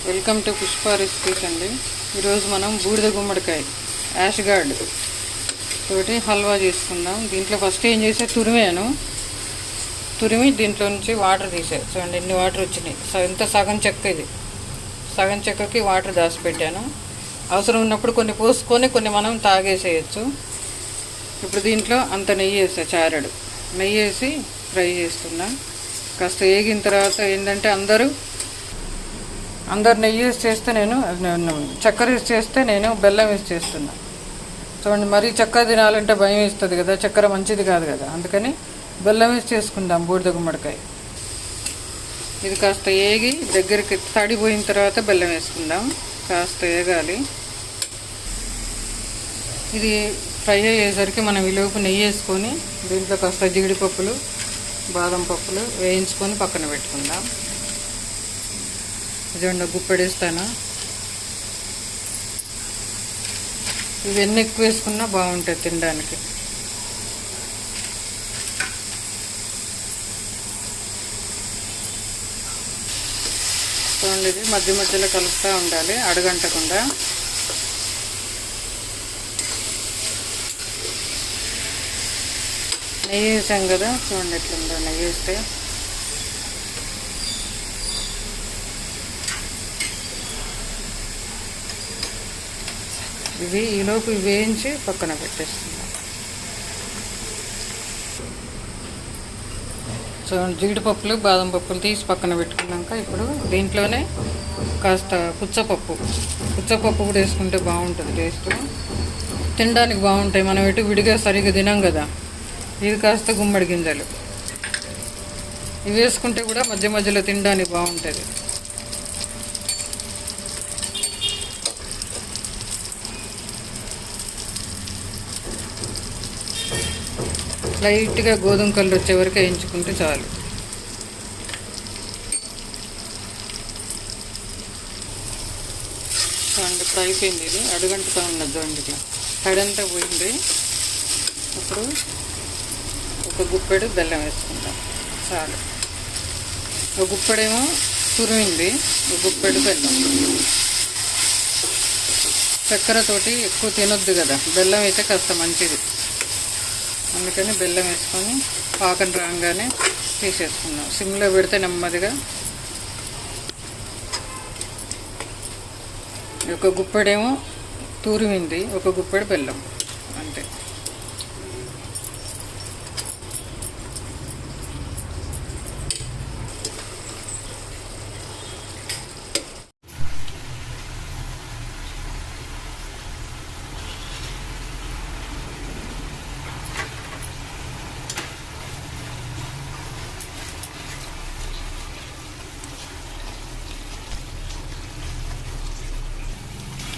Welcome to Pushpa recipes అండి. ఈరోజు మనం బూడిద గుమ్మడికాయ యాష్ గార్డ్ తోటి హల్వా చేసుకుందాం. దీంట్లో ఫస్ట్ ఏం చేసే తురిమి దీంట్లో నుంచి వాటర్ తీసాను. చూడండి ఎన్ని వాటర్ వచ్చినాయి. ఇంత సగం చెక్క, ఇది సగం చెక్కకి వాటర్ దాచిపెట్టాను. అవసరం ఉన్నప్పుడు కొన్ని పోసుకొని కొన్ని మనం తాగేసేయచ్చు. ఇప్పుడు దీంట్లో అంత నెయ్యి వేసా, చారడు నెయ్యి వేసి ఫ్రై చేస్తున్నా. కాస్త వేగిన తర్వాత ఏంటంటే అందరూ నెయ్యి వేసి చేస్తే నేను చక్కెర వేసి చేస్తే నేను బెల్లం వేసి చేస్తున్నా. చూడండి, మరీ చక్కెర తినాలంటే భయం వేస్తుంది కదా, చక్కెర మంచిది కాదు కదా, అందుకని బెల్లం వేసి చేసుకుందాం బూడిద గుమ్మడికాయ. ఇది కాస్త వేగి దగ్గరికి తడిపోయిన తర్వాత బెల్లం వేసుకుందాం. కాస్త వేగాలి. ఇది ఫ్రై అయ్యేసరికి మనం ఈలోపు నెయ్యి వేసుకొని దీంట్లో కాస్త జీడిపప్పులు, బాదం పప్పులు వేయించుకొని పక్కన పెట్టుకుందాం. ఇదండి గుప్పెడేస్తాను. ఇవన్నీ ఎక్కువ వేసుకున్నా బాగుంటుంది తినడానికి. చూడండి, ఇది మధ్య మధ్యలో కలుపుతూ ఉండాలి అడగంటకుండా. నెయ్యి వేసాం కదా, చూడండి ఎట్లుందో నెయ్యి వేస్తే. ఈలోపు వేయించి పక్కన పెట్టేస్తున్నాం. చూడండి, జీడిపప్పులు, బాదం పప్పులు తీసి పక్కన పెట్టుకున్నాక ఇప్పుడు దీంట్లోనే కాస్త పుచ్చపప్పు కూడా వేసుకుంటే బాగుంటుంది. టేస్ట్ తినడానికి బాగుంటాయి. మనం ఎటు విడిగా సరిగ్గా తినాం కదా. ఇది కాస్త గుమ్మడి గింజలు ఇవి వేసుకుంటే కూడా మధ్య మధ్యలో తినడానికి బాగుంటుంది. లైట్గా గోధుమ కలర్ వచ్చే వరకు వేయించుకుంటే చాలు. చూడండి, ఇప్పుడు అయిపోయింది. ఇది అడుగంటుతో ఉన్నది. చూడండి, ఇట్లా తడంతా పోయింది. ఇప్పుడు ఒక గుప్పెడు బెల్లం వేసుకుందాం చాలు. ఒక గుప్పెడేమో తురిమింది, ఒక గుప్పెడు బెల్లం. చక్కెరతోటి ఎక్కువ తినొద్దు కదా, బెల్లం అయితే కాస్త మంచిది. అందుకని బెల్లం వేసుకొని పాకం రాగానే తీసేసుకున్నాం. సిమ్లో పెడితే నెమ్మదిగా. ఒక గుప్పెడేమో తురిమింది, ఒక గుప్పెడు బెల్లం, అంతే.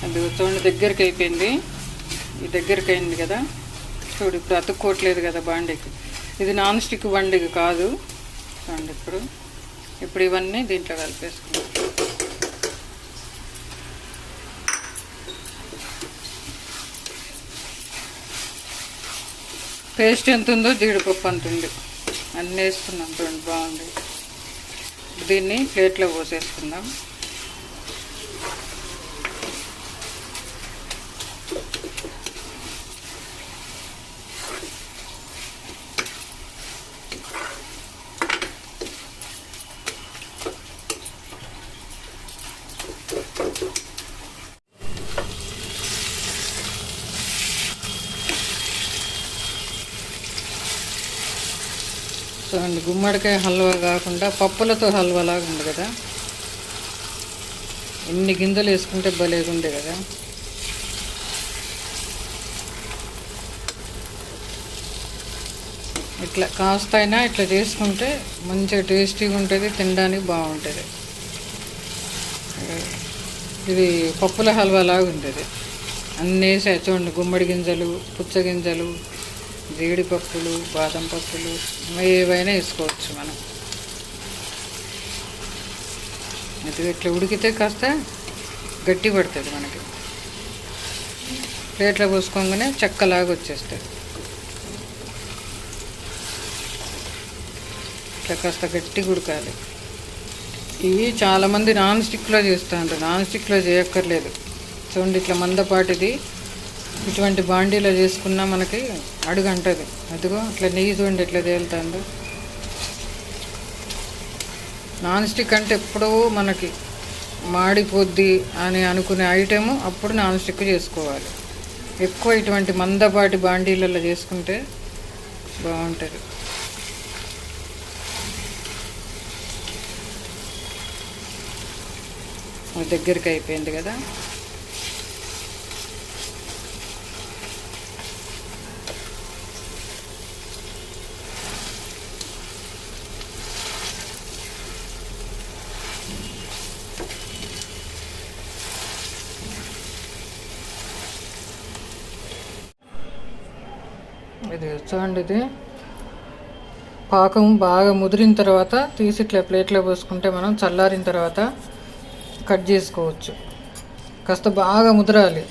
అది చూడండి, దగ్గరికి అయిపోయింది. ఈ దగ్గరికి అయింది కదా. చూడు, ఇప్పుడు అతుక్కోవట్లేదు కదా బాండీకి. ఇది నాన్ స్టిక్ బండికి కాదు. చూడండి, ఇప్పుడు ఇవన్నీ దీంట్లో కలిపేసుకుంటాం. పేస్ట్ ఎంత ఉందో జీడిపప్పు అంత ఉంది. అన్నీ వేసుకున్నాం. చూడండి, బాగుంది. దీన్ని ప్లేట్లో పోసేసుకుందాం. చూడండి, గుమ్మడికాయ హల్వా కాకుండా పప్పులతో హల్వా లాగా ఉంది కదా. ఎన్ని గింజలు వేసుకుంటే భలేగుండే కదా. ఇట్లా కాస్త అయినా ఇట్లా చేసుకుంటే మంచిగా టేస్టీగా ఉంటుంది, తినడానికి బాగుంటుంది. ఇది పప్పుల హల్వా లాగా ఉంటుంది. అన్నీ వేసా. చూడండి, గుమ్మడి గింజలు, పుచ్చ గింజలు, జీడిపప్పులు, బాదం పప్పులు ఏవైనా వేసుకోవచ్చు మనం. ఇది ఇట్లా ఉడికితే కాస్త గట్టి పడుతుంది మనకి. ప్లేట్లో పోసుకోగానే చెక్కలాగా వచ్చేస్తుంది. ఇట్లా కాస్త గట్టిగా ఉడకాలి. ఇవి చాలామంది నాన్ స్టిక్లో చేస్తారు, నాన్ స్టిక్లో చేయక్కర్లేదు. చూడండి ఇట్లా మందపాటిది ఇటువంటి బాండీలో చేసుకున్నా మనకి అడుగు అంటది. అదిగో అట్లా నెయ్యి చూడండి ఎట్లా తేలుతుందో. నాన్ స్టిక్ అంటే ఎప్పుడో మనకి మాడిపోద్ది అని అనుకునే ఐటెము అప్పుడు నాన్ స్టిక్ చేసుకోవాలి. ఎక్కువ ఇటువంటి మందపాటి బాండీలలో చేసుకుంటే బాగుంటుంది. దగ్గరికి అయిపోయింది కదా. ఇది చూడండి, ఇది పాకం బాగా ముదిరిన తర్వాత తీసి ఇట్లా ప్లేట్లో పోసుకుంటే మనం చల్లారిన తర్వాత కట్ చేసుకోవచ్చు. కాస్త బాగా ముదరాలి,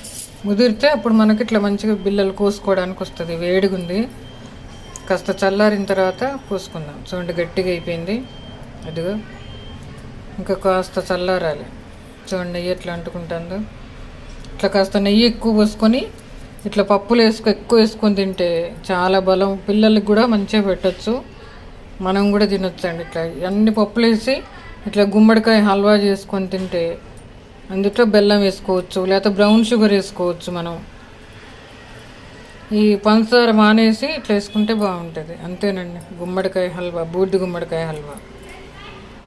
ముదిరితే అప్పుడు మనకి ఇట్లా మంచిగా బిళ్ళలు కోసుకోవడానికి వస్తుంది. వేడిగా ఉంది, కాస్త చల్లారిన తర్వాత పోసుకుందాం. చూడండి గట్టిగా అయిపోయింది. అదిగో ఇంకా కాస్త చల్లారాలి. చూడండి నెయ్యి ఎట్లా అంటుకుంటుందో. ఇట్లా కాస్త నెయ్యి ఎక్కువ పోసుకొని ఇట్లా పప్పులు ఎక్కువ వేసుకొని తింటే చాలా బలం. పిల్లలకి కూడా మంచిగా పెట్టచ్చు, మనం కూడా తినొచ్చండి. ఇట్లా అన్ని పప్పులు వేసి ఇట్లా గుమ్మడికాయ హల్వా చేసుకొని తింటే అందులో బెల్లం వేసుకోవచ్చు, లేకపోతే బ్రౌన్ షుగర్ వేసుకోవచ్చు. మనం ఈ పంచదార మానేసి ఇట్లా వేసుకుంటే బాగుంటుంది. అంతేనండి, గుమ్మడికాయ హల్వా, బూడిద గుమ్మడికాయ హల్వా.